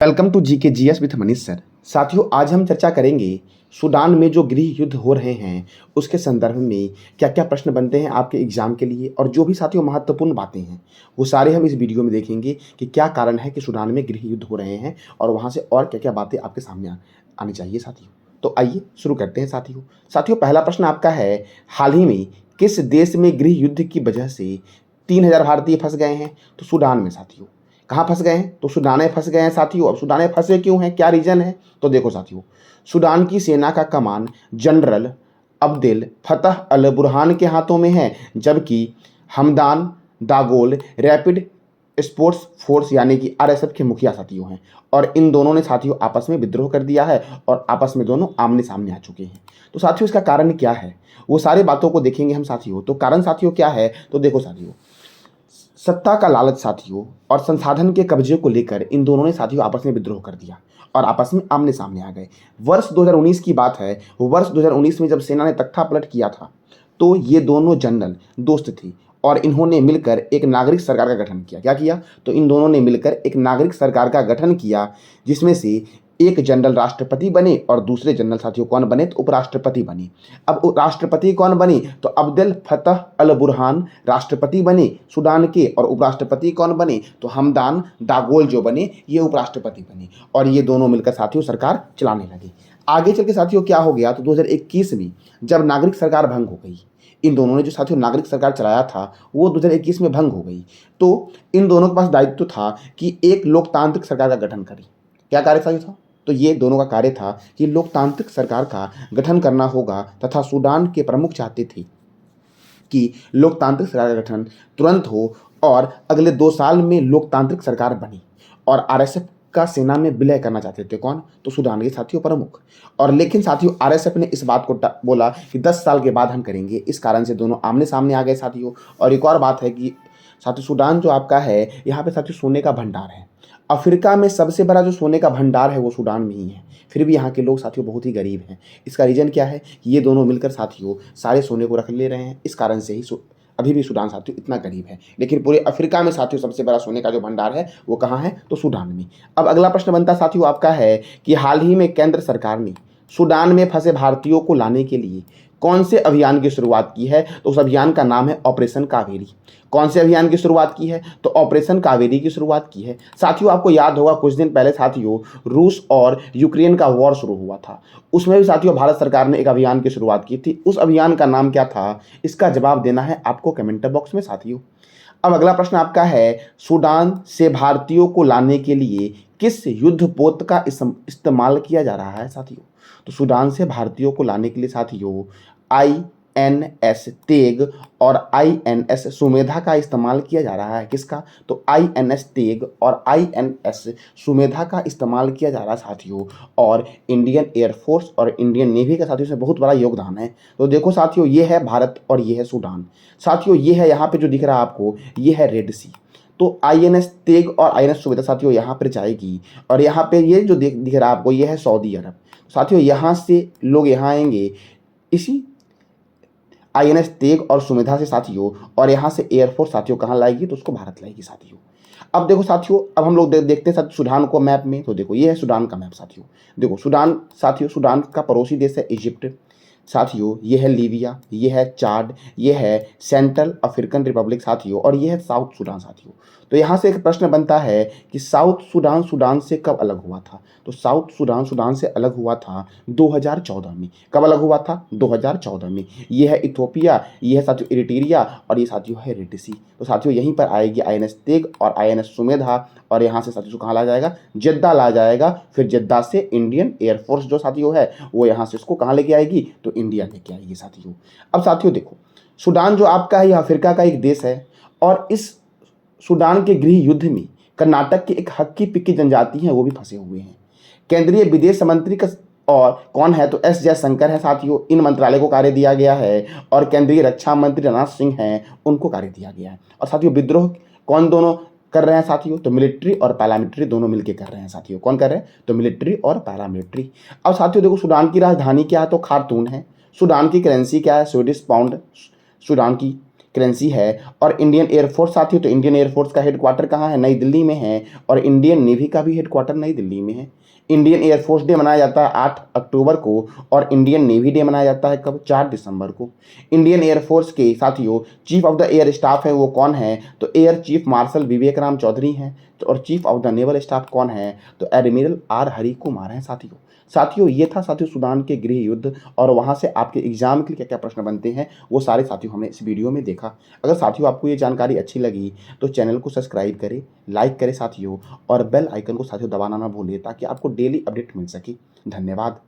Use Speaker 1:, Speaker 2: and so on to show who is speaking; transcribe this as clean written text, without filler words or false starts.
Speaker 1: Welcome to GK GS with Manish sir. साथियों, आज हम चर्चा करेंगे सूडान में जो गृह युद्ध हो रहे हैं उसके संदर्भ में क्या क्या प्रश्न बनते हैं आपके एग्जाम के लिए, और जो भी साथियों महत्वपूर्ण बातें हैं वो सारे हम इस वीडियो में देखेंगे कि क्या कारण है कि सूडान में गृह युद्ध हो रहे हैं और वहाँ से और क्या क्या बातें आपके सामने आनी चाहिए साथियों। तो आइए शुरू करते हैं साथियों। पहला प्रश्न आपका है, हाल ही में किस देश में गृह युद्ध की वजह से 3000 भारतीय फंस गए हैं? तो सूडान में साथियों। कहाँ फंस गए हैं? तो सूडान में फंस गए हैं साथियों। अब सूडान में फंसे क्यों हैं, क्या रीजन है? तो देखो साथियों, सूडान की सेना का कमान जनरल अब्देल फतह अल बुरहान के हाथों में है, जबकि हमदान दागोल रैपिड स्पोर्ट्स फोर्स यानी कि आरएसएफ के मुखिया साथियों हैं। और इन दोनों ने साथियों आपस में विद्रोह कर दिया है और आपस में दोनों आमने सामने आ चुके हैं। तो साथियों, इसका कारण क्या है वो सारी बातों को देखेंगे हम साथियों। तो कारण साथियों क्या है? तो देखो साथियों, सत्ता का लालच साथियों और संसाधन के कब्जे को लेकर इन दोनों ने साथियों आपस में विद्रोह कर दिया और आपस में आमने सामने आ गए। वर्ष 2019 की बात है। वर्ष 2019 में जब सेना ने तख्ता पलट किया था तो ये दोनों जनरल दोस्त थे और इन्होंने मिलकर एक नागरिक सरकार का गठन किया। क्या किया? तो इन दोनों ने मिलकर एक नागरिक सरकार का गठन किया, जिसमें से एक जनरल राष्ट्रपति बने और दूसरे जनरल साथियों कौन बने? तो उपराष्ट्रपति बने। अब राष्ट्रपति कौन बने? तो अब्देल फतह अल बुरहान राष्ट्रपति बने सूडान के, और उपराष्ट्रपति कौन बने? तो हमदान दागोल जो बने ये उपराष्ट्रपति बने, और ये दोनों मिलकर साथियों सरकार चलाने लगे। आगे चल के साथियों क्या हो गया? तो 2021 में जब नागरिक सरकार भंग हो गई, इन दोनों ने जो साथियों नागरिक सरकार चलाया था वो 2021 में भंग हो गई, तो इन दोनों के पास दायित्व था कि एक लोकतांत्रिक सरकार का गठन करें। क्या कार्य था? तो ये दोनों का कार्य था कि लोकतांत्रिक सरकार का गठन करना होगा, तथा सूडान के प्रमुख चाहते थे कि लोकतांत्रिक सरकार का गठन तुरंत हो और अगले 2 साल में लोकतांत्रिक सरकार बनी। और आरएसएफ का सेना में विलय करना चाहते थे कौन? तो सूडान के साथियों प्रमुख। और लेकिन साथियों आरएसएफ ने इस बात को बोला कि 10 साल के बाद हम करेंगे। इस कारण से दोनों आमने सामने आ गए साथियों। और एक और बात है कि साथियों सूडान जो आपका है, यहाँ पे साथियों सोने का भंडार है। अफ्रीका में सबसे बड़ा जो सोने का भंडार है वो सूडान में ही है। फिर भी यहाँ के लोग साथियों बहुत ही गरीब हैं। इसका रीज़न क्या है? कि ये दोनों मिलकर साथियों सारे सोने को रख ले रहे हैं। इस कारण से ही अभी भी सूडान साथियों इतना गरीब है। लेकिन पूरे अफ्रीका में साथियों सबसे बड़ा सोने का जो भंडार है वो कहाँ है? तो सूडान में। अब अगला प्रश्न बनता साथियों आपका है कि हाल ही में केंद्र सरकार ने सूडान में फंसे भारतीयों को लाने के लिए कौन से अभियान की शुरुआत की है? तो उस अभियान का नाम है ऑपरेशन कावेरी। कौन से अभियान की शुरुआत की है? तो ऑपरेशन कावेरी की शुरुआत की है। साथियों आपको याद होगा कुछ दिन पहले साथियों रूस और यूक्रेन का वॉर शुरू हुआ था, उसमें भी साथियों भारत सरकार ने एक अभियान की शुरुआत की थी। उस अभियान का नाम क्या था? इसका जवाब देना है आपको कमेंट बॉक्स में साथियों। अब अगला प्रश्न आपका है, सूडान से भारतीयों को लाने के लिए किस युद्धपोत का इस्तेमाल किया जा रहा है साथियों? तो सूडान से भारतीयों को लाने के लिए साथियों आईएनएस तेग और आईएनएस सुमेधा का इस्तेमाल किया जा रहा है। किसका? तो आईएनएस तेग और आईएनएस सुमेधा का इस्तेमाल किया जा रहा है साथियों। और इंडियन एयरफोर्स और इंडियन नेवी का साथियों से बहुत बड़ा योगदान है। तो देखो साथियों, ये है भारत और ये है सूडान। साथियों ये है यहाँ पे जो दिख रहा है आपको, ये है रेड सी। तो आईएनएस तेग और आईएनएस सुमेधा साथियों यहाँ पर जाएगी, और यहाँ पे ये जो दिख रहा है आपको, ये है सऊदी अरब। साथियों यहाँ से लोग यहाँ आएंगे इसी आईएनएस तेग और सुमेधा से साथियों, और यहाँ से एयरफोर्स साथियों कहाँ लाएगी? तो उसको भारत लाएगी साथियों। अब देखो साथियों, अब हम लोग देखते हैं साथियों सूडान को मैप में। तो देखो ये है सूडान का मैप साथियों। देखो सूडान साथियों, सूडान का पड़ोसी देश है इजिप्ट साथियों, ये है लीबिया, ये है चाड, ये है सेंट्रल अफ्रीकन रिपब्लिक साथियों, और ये है साउथ सूडान साथियों। तो यहाँ से एक प्रश्न बनता है कि साउथ सूडान सूडान से कब अलग हुआ था? तो साउथ सूडान सूडान से अलग हुआ था 2014 में। कब अलग हुआ था? 2014 में। ये है इथोपिया, ये है साथियों इरिट्रिया, और ये साथियों है रेड सी। तो साथियों यहीं पर आएगी आईएनएस तेग और आईएनएस सुमेधा, और यहाँ से साथियों कहाँ ला जाएगा? जेद्दा ला जाएगा। फिर जेद्दा से इंडियन एयरफोर्स जो साथियों है वो यहाँ से इसको कहाँ लेके आएगी? तो इंडिया लेके आएगी साथियों। अब साथियों देखो, सूडान जो आपका है यह अफ्रीका का एक देश है, और इस सूडान के गृह युद्ध में कर्नाटक के एक हक्की पिक्की जनजाति हैं, वो भी फंसे हुए हैं। केंद्रीय विदेश मंत्री का और कौन है? तो एस जयशंकर है साथियों। इन मंत्रालय को कार्य दिया गया है, और केंद्रीय रक्षा मंत्री राजनाथ सिंह हैं, उनको कार्य दिया गया है। और साथियों विद्रोह कौन दोनों कर रहे हैं साथियों? तो मिलिट्री और पैरामिलिट्री दोनों मिलकर कर रहे हैं साथियों। कौन कर रहे हैं? तो मिलिट्री और पैरामिलिट्री। अब साथियों देखो, सूडान की राजधानी क्या है? तो खार्तूम है। सूडान की करेंसी क्या है? स्वीडिश पाउंड सूडान की। करेंसी है। और इंडियन एयरफोर्स साथियों, तो इंडियन एयरफोर्स का हेडक्वार्टर कहाँ है? नई दिल्ली में है। और इंडियन नेवी का भी हेडक्वार्टर नई दिल्ली में है। इंडियन एयरफोर्स डे मनाया जाता है 8 अक्टूबर को और इंडियन नेवी डे मनाया जाता है कब? 4 दिसंबर को। इंडियन एयरफोर्स के साथियों chief of the air staff है वो कौन है? तो एयर चीफ मार्शल विवेक राम चौधरी हैं। तो और chief of the naval staff कौन है? तो एडमिरल आर हरि कुमार हैं साथियों। साथियों ये था साथियों सूडान के गृह युद्ध और वहाँ से आपके एग्जाम के लिए क्या क्या प्रश्न बनते हैं वो सारे साथियों हमने इस वीडियो में देखा। अगर साथियों आपको ये जानकारी अच्छी लगी तो चैनल को सब्सक्राइब करें, लाइक करें साथियों और बेल आइकन को साथियों दबाना ना भूलिए ताकि आपको डेली अपडेट मिल सके। धन्यवाद।